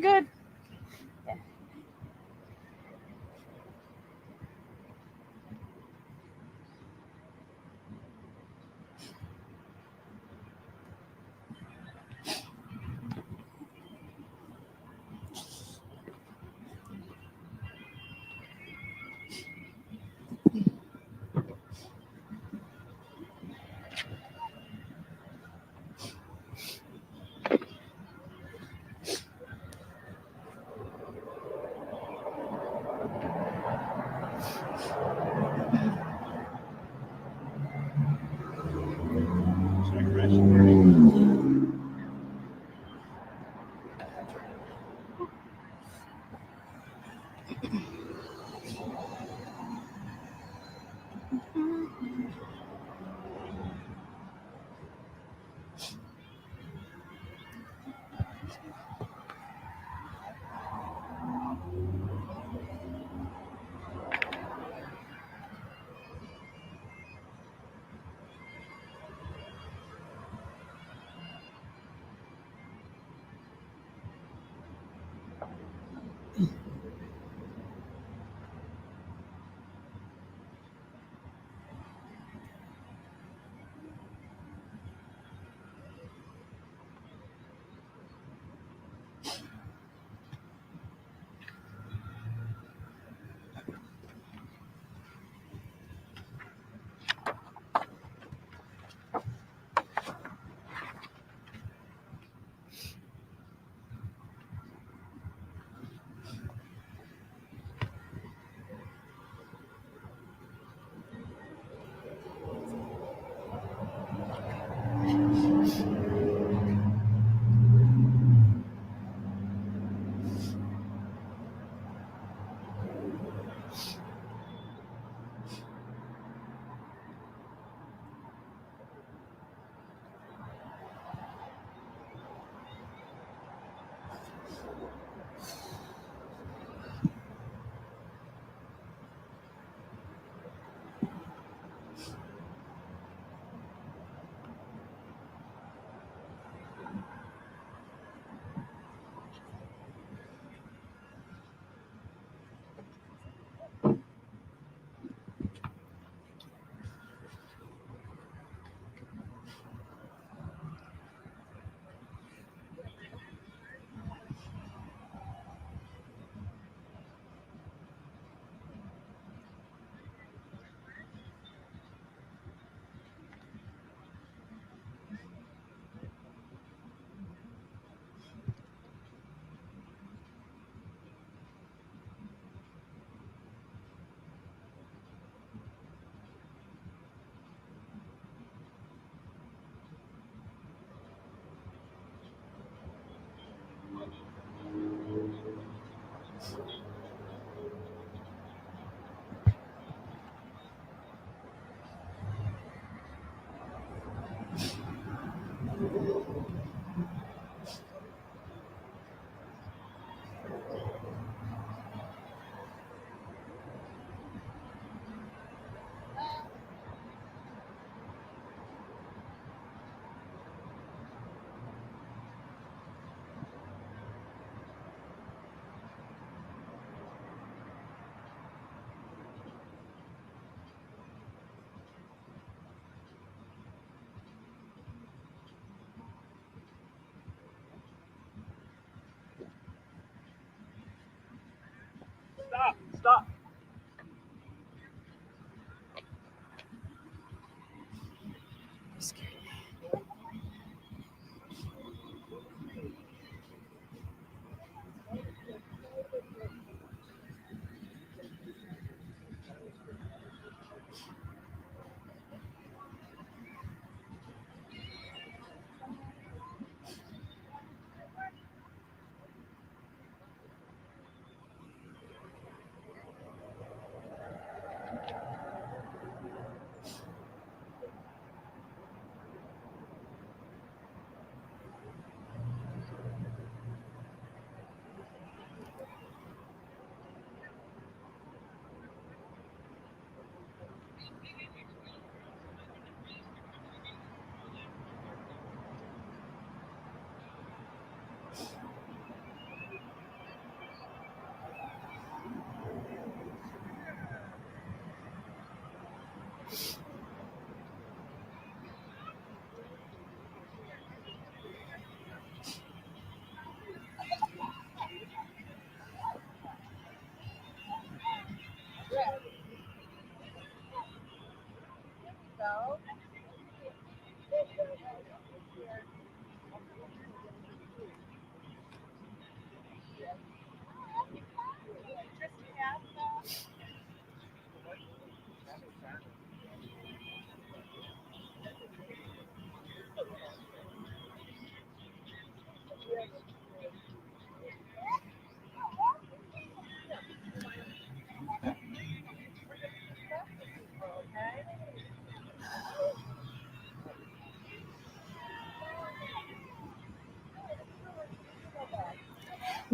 good.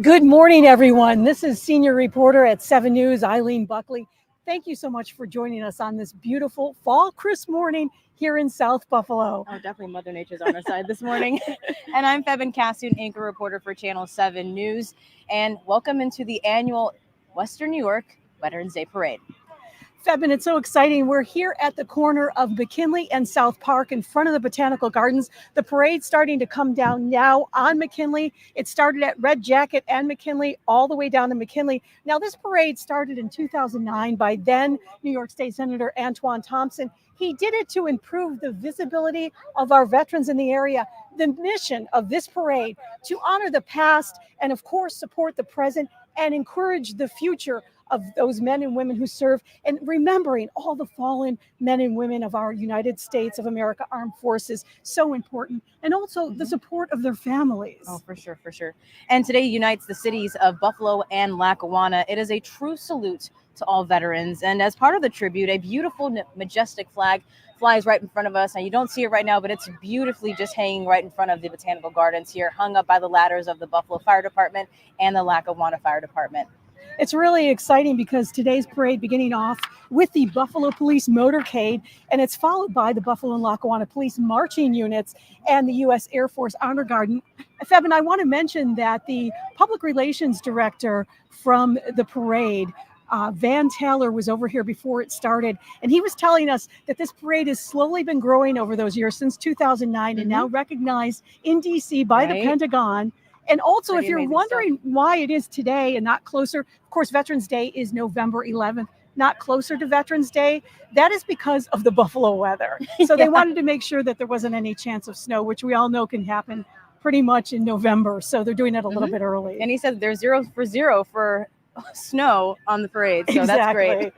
Good morning, everyone. This is senior reporter at 7 News, Eileen Buckley. Thank you so much for joining us on this beautiful fall crisp morning here in South Buffalo. Oh, definitely Mother Nature's on our side this morning. And I'm Febin Cassoon, anchor reporter for Channel 7 News. And welcome into the annual Western New York Veterans Day Parade. Febin, it's so exciting. We're here at the corner of McKinley and South Park in front of the Botanical Gardens. The parade's starting to come down now on McKinley. It started at Red Jacket and McKinley all the way down to McKinley. Now, this parade started in 2009 by then New York State Senator Antoine Thompson. He did it to improve the visibility of our veterans in the area. The mission of this parade to honor the past and, of course, support the present and encourage the future of those men and women who serve, and remembering all the fallen men and women of our United States of America Armed Forces, so important, and also the support of their families. Oh, for sure, for sure. And today unites the cities of Buffalo and Lackawanna. It is a true salute to all veterans, and as part of the tribute, a beautiful, majestic flag flies right in front of us. Now, you don't see it right now, but it's beautifully just hanging right in front of the Botanical Gardens here, hung up by the ladders of the Buffalo Fire Department and the Lackawanna Fire Department. It's really exciting because today's parade beginning off with the Buffalo Police Motorcade, and it's followed by the Buffalo and Lackawanna Police marching units and the U.S. Air Force Honor Guard. Febin, I want to mention that the public relations director from the parade, Van Taylor, was over here before it started, and he was telling us that this parade has slowly been growing over those years since 2009 and now recognized in D.C. by the Pentagon. And also, if you're wondering why it is today and not closer, of course, Veterans Day is November 11th, not closer to Veterans Day. That is because of the Buffalo weather. So they wanted to make sure that there wasn't any chance of snow, which we all know can happen pretty much in November. So they're doing it a little bit early. And he said there's 0 for snow on the parade. So that's great.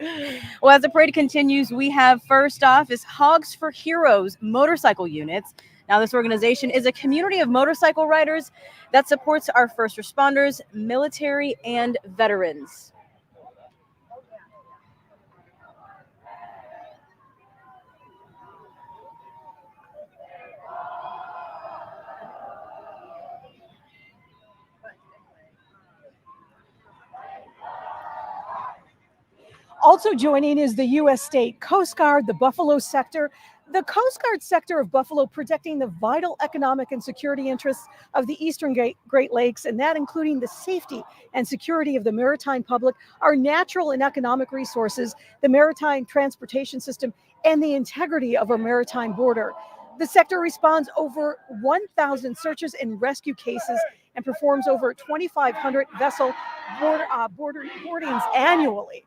Well, as the parade continues, we have first off is Hogs for Heroes motorcycle units. Now, this organization is a community of motorcycle riders that supports our first responders, military, and veterans. Also joining is the U.S. State Coast Guard, the Buffalo sector. The Coast Guard sector of Buffalo protecting the vital economic and security interests of the Eastern Great Lakes, and that including the safety and security of the maritime public, our natural and economic resources, the maritime transportation system, and the integrity of our maritime border. The sector responds over 1,000 searches and rescue cases and performs over 2,500 vessel boardings annually.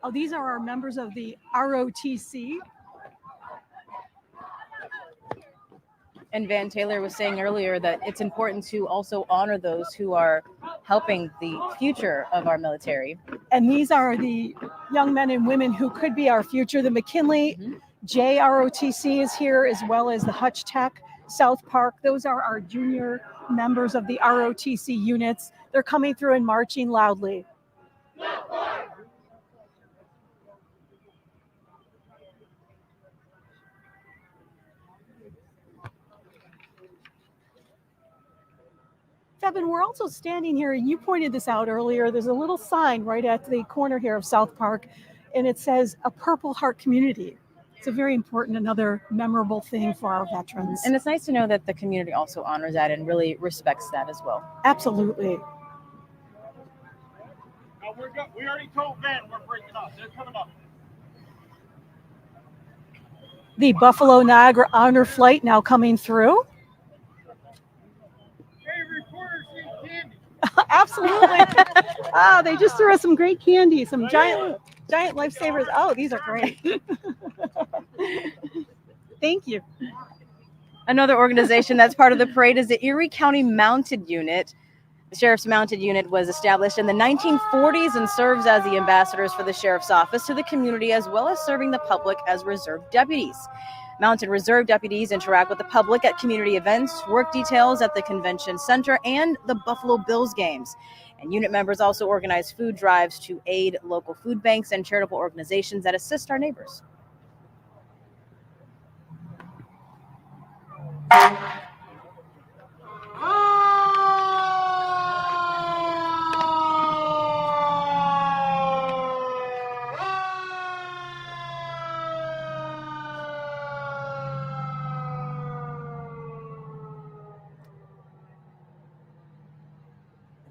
Oh, these are our members of the ROTC. And Van Taylor was saying earlier that it's important to also honor those who are helping the future of our military. And these are the young men and women who could be our future. The McKinley JROTC is here, as well as the Hutch Tech, South Park. Those are our junior members of the ROTC units. They're coming through and marching loudly. Febin, we're also standing here, and you pointed this out earlier. There's a little sign right at the corner here of South Park, and it says a Purple Heart community. It's a very important, another memorable thing for our veterans. And it's nice to know that the community also honors that and really respects that as well. Absolutely. Now we already told Van we're breaking up. They're coming up. The Buffalo Niagara Honor Flight now coming through. Hey, reporters, see candy. Absolutely. Oh, they just threw us some great candy, some giant lifesavers. Oh, these are great. Thank you. Another organization that's part of the parade is the Erie County Mounted Unit. The Sheriff's Mounted Unit was established in the 1940s and serves as the ambassadors for the Sheriff's Office to the community, as well as serving the public as reserve deputies. Mounted Reserve deputies interact with the public at community events, work details at the convention center, and the Buffalo Bills games. And unit members also organize food drives to aid local food banks and charitable organizations that assist our neighbors.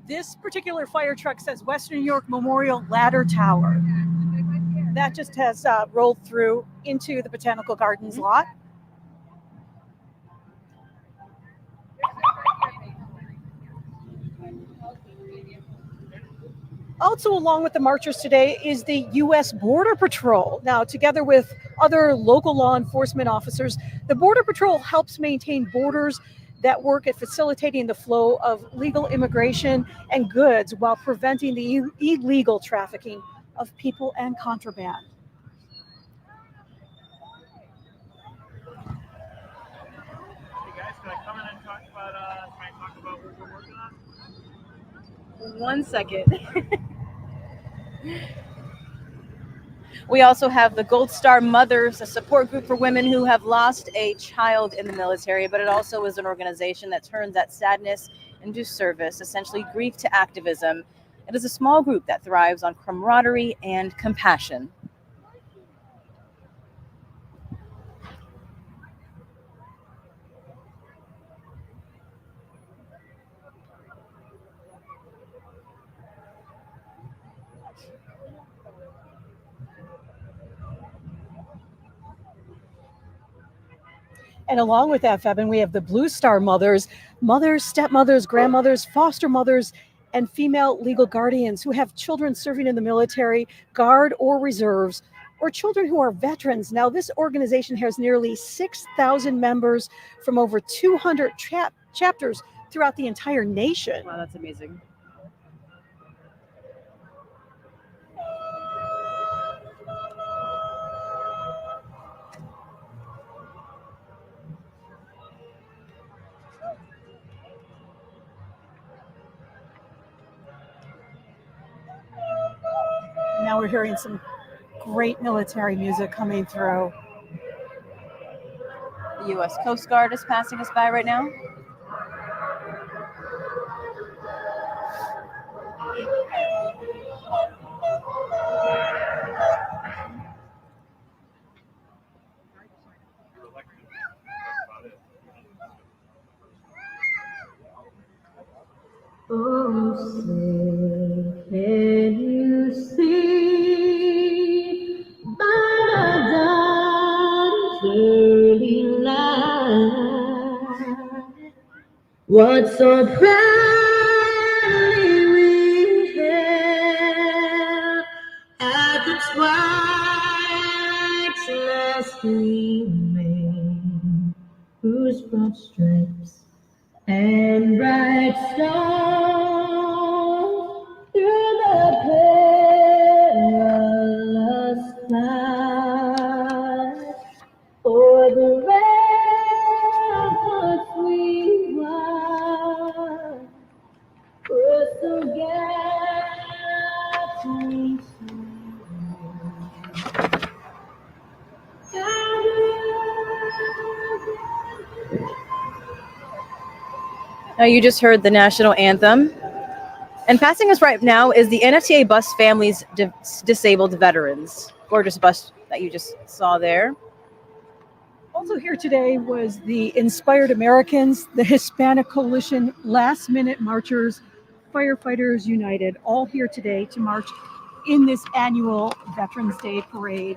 This particular fire truck says Western New York Memorial Ladder Tower. That just has rolled through into the Botanical Gardens lot. Also along with the marchers today is the U.S. Border Patrol. Now, together with other local law enforcement officers, the Border Patrol helps maintain borders that work at facilitating the flow of legal immigration and goods while preventing the illegal trafficking of people and contraband. Hey guys, can I come in and talk about what we're working on? 1 second. We also have the Gold Star Mothers, a support group for women who have lost a child in the military, but it also is an organization that turns that sadness into service, essentially grief to activism. It is a small group that thrives on camaraderie and compassion. And along with that, Febin, we have the Blue Star Mothers, mothers, stepmothers, grandmothers, foster mothers, and female legal guardians who have children serving in the military, guard or reserves, or children who are veterans. Now, this organization has nearly 6,000 members from over 200 chapters throughout the entire nation. Wow, that's amazing. Now we're hearing some great military music coming through. The U.S. Coast Guard is passing us by right now. Oh, say, can you see by the dawn's early light what so proudly we hailed at the twilight's last gleaming, whose broad stripes and bright stars through the perilous fight o'er the ramparts we watched were so gallantly Now you just heard the national anthem. And passing us right now is the NFTA Bus Families Disabled Veterans. Gorgeous bus that you just saw there. Also here today was the Inspired Americans, the Hispanic Coalition, Last Minute Marchers, Firefighters United, all here today to march in this annual Veterans Day Parade.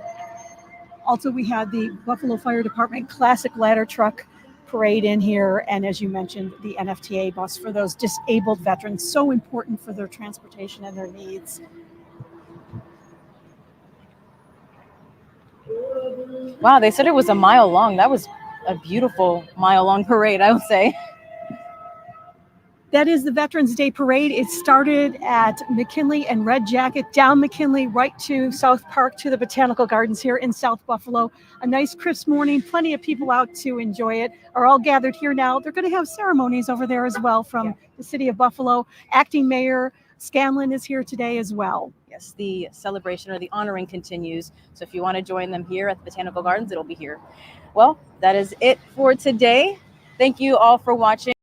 Also, we had the Buffalo Fire Department Classic Ladder Truck parade in here, and as you mentioned, the NFTA bus for those disabled veterans, so important for their transportation and their needs. Wow, they said it was a mile long. That was a beautiful mile-long parade, I would say. That is the Veterans Day Parade. It started at McKinley and Red Jacket, down McKinley, right to South Park, to the Botanical Gardens here in South Buffalo. A nice crisp morning, plenty of people out to enjoy it, are all gathered here now. They're going to have ceremonies over there as well from the city of Buffalo. Acting Mayor Scanlon is here today as well. Yes, the celebration or the honoring continues. So if you want to join them here at the Botanical Gardens, it'll be here. Well, that is it for today. Thank you all for watching.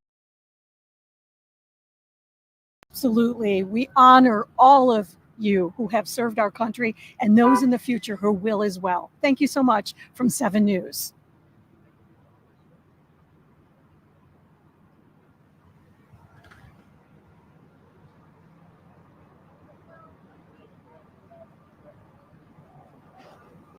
Absolutely. We honor all of you who have served our country and those in the future who will as well. Thank you so much from 7 News.